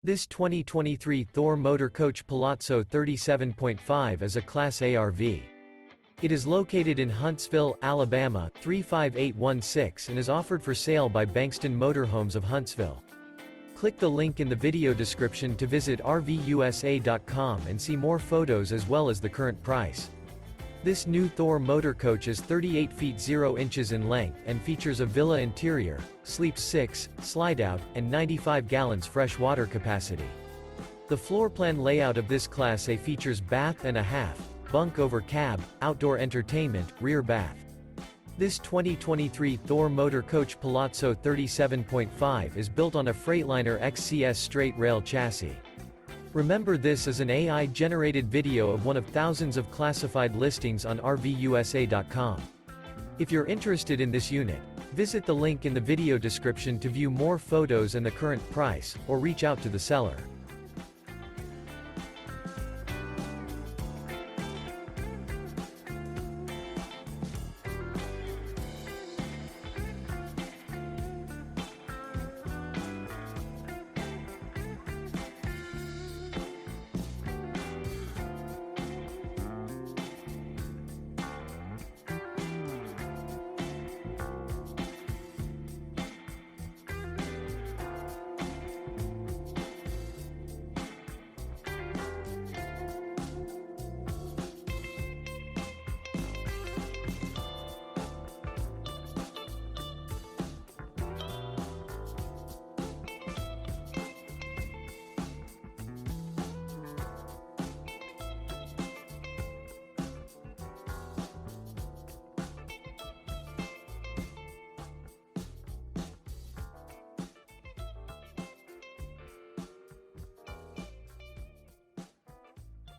This 2023 Thor Motor Coach Palazzo 37.5 is a Class A RV. It is located in Huntsville, Alabama, 35816 and is offered for sale by Bankston Motorhomes of Huntsville. Click the link in the video description to visit RVUSA.com and see more photos as well as the current price. This new Thor Motor Coach is 38 feet 0 inches in length and features a villa interior, sleeps 6, slide-out, and 95 gallons fresh water capacity. The floor plan layout of this Class A features bath and a half, bunk over cab, outdoor entertainment, rear bath. This 2023 Thor Motor Coach Palazzo 37.5 is built on a Freightliner XC-S Straight Rail chassis. Remember, this is an AI-generated video of one of thousands of classified listings on RVUSA.com. If you're interested in this unit, visit the link in the video description to view more photos and the current price, or reach out to the seller.